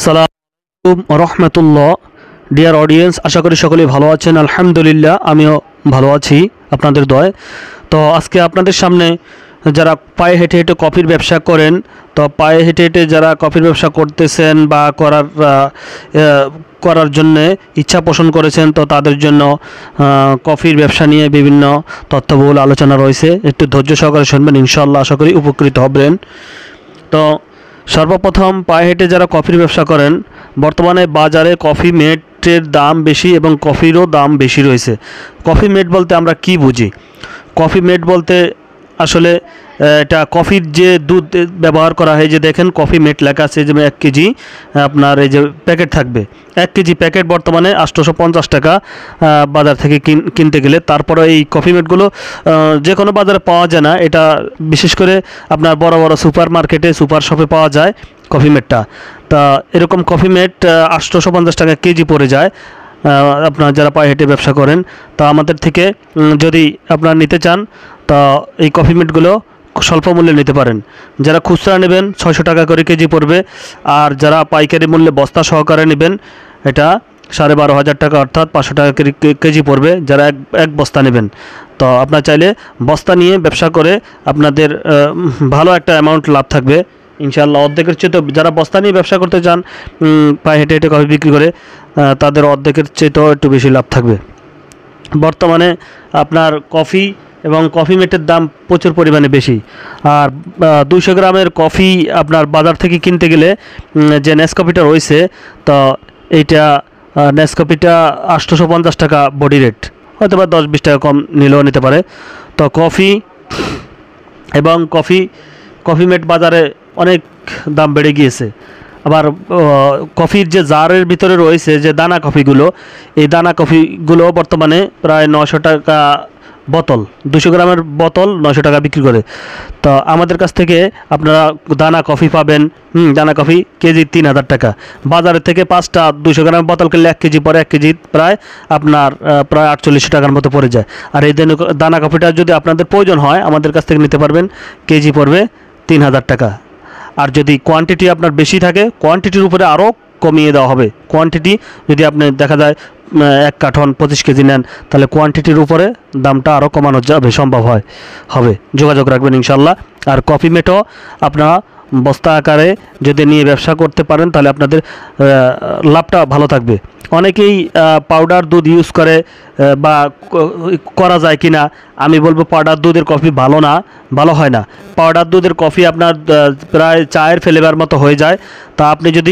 সালাম রহমতুল্লাহ। Dear audience, আশা করি সকলেই ভালো আছেন। আলহামদুলিল্লাহ, আমিও ভালো আছি আপনাদের দয়ায়। তো আজকে আপনাদের সামনে যারা পায়ে হেঁটে হেঁটে কফির ব্যবসা করেন, তো পায়ে হেঁটে হেঁটে যারা কফির ব্যবসা করতেছেন বা করার জন্যে ইচ্ছা পোষণ করেছেন, তো তাদের জন্য কফির ব্যবসা নিয়ে বিভিন্ন তথ্যবহুল আলোচনা রয়েছে। একটু ধৈর্য সহকারে শুনবেন, ইনশাআল্লাহ আশা করি উপকৃত হবেন। তো সর্বপ্রথম পায়ে হেঁটে যারা কফির ব্যবসা করেন, বর্তমানে বাজারে কফি মেটের দাম বেশি এবং কফিরও দাম বেশি রয়েছে। কফি মেট বলতে আমরা কি বুঝি? কফি মেট বলতে আসলে এটা কফির যে দুধ ব্যবহার করা হয়, যে দেখেন কফি মেট লেখা আছে, যে 1 কেজি আপনার এই যে প্যাকেট থাকবে, 1 কেজি প্যাকেট বর্তমানে 850 টাকা বাজার থেকে কিনতে গেলে। তারপরে এই কফি মেটগুলো যে কোনো বাজারে পাওয়া যায় না, এটা বিশেষ করে আপনার বড় বড় সুপার মার্কেটে, সুপার শপে পাওয়া যায় কফি মেটটা। তা এরকম কফি মেট 850 টাকা কেজি পড়ে যায়। আপনার যারা পায়ে হেঁটে ব্যবসা করেন, তা আমাদের থেকে যদি আপনারা নিতে চান, তা এই কফি মেটগুলো স্বল্প মূল্যে নিতে পারেন। যারা খুচরা নেবেন 600 টাকা করে কেজি পড়বে, আর যারা পাইকারি মূল্যে বস্তা সহকারে নেবেন, এটা 12,500 টাকা অর্থাৎ 500 টাকা কেজি পড়বে যারা এক বস্তা নেবেন। তো আপনার চাইলে বস্তা নিয়ে ব্যবসা করে আপনাদের ভালো একটা অ্যামাউন্ট লাভ থাকবে ইনশাআল্লাহ। অর্ধেকের চেয়ে তো যারা বস্তা নিয়ে ব্যবসা করতে চান, পায়ে হেঁটে হেঁটে কফি বিক্রি করে, তাদের অর্ধেকের চেয়েও একটু বেশি লাভ থাকবে। বর্তমানে আপনার কফি এবং কফি মেটের দাম প্রচুর পরিমাণে বেশি। আর 200 গ্রামের কফি আপনার বাজার থেকে কিনতে গেলে যে নেসকফিটা রয়েছে, তো এইটা নেসকফিটা 850 টাকা বডি রেট, হয়তো বা 10-20 টাকা কম নিলেও নিতে পারে। তো কফি এবং কফি মেট বাজারে অনেক দাম বেড়ে গিয়েছে। আবার কফির যে জারের ভিতরে রয়েছে যে দানা কফিগুলো, এই দানা কফিগুলো বর্তমানে প্রায় 900 টাকা বোতল, 200 গ্রামের বোতল 900 টাকা বিক্রি করে। তো আমাদের কাছ থেকে আপনারা দানা কফি পাবেন, দানা কফি কেজি 3000 টাকা। বাজারের থেকে 5টা 200 গ্রামের বোতল কিনলে 1 কেজি পরে 1 কেজি প্রায় আপনার প্রায় 48 টাকার মতো পড়ে যায়। আর এই দানা কফিটা যদি আপনাদের প্রয়োজন হয়, আমাদের কাছ থেকে নিতে পারবেন, কেজি পড়বে 3000 টাকা। আর যদি কোয়ান্টিটি আপনার বেশি থাকে, কোয়ান্টিটির উপরে আরও কমিয়ে দেওয়া হবে। কোয়ান্টিটি যদি আপনি দেখা যায় 1 কার্টন 25 কেজি নেন, তাহলে কোয়ান্টিটির উপরে দামটা আরও কমানো যাবে, সম্ভব হবে। যোগাযোগ রাখবেন ইনশাল্লাহ। আর কফি মেটও আপনারা বস্তা আকারে যদি নিয়ে ব্যবসা করতে পারেন, তাহলে আপনাদের লাভটা ভালো থাকবে। অনেকেই পাউডার দুধ ইউজ করে, বা করা যায় কি না, আমি বলবো পাউডার দুধের কফি ভালো হয় না। পাউডার দুধের কফি আপনার প্রায় চায়ের ফ্লেভার মতো হয়ে যায়। তা আপনি যদি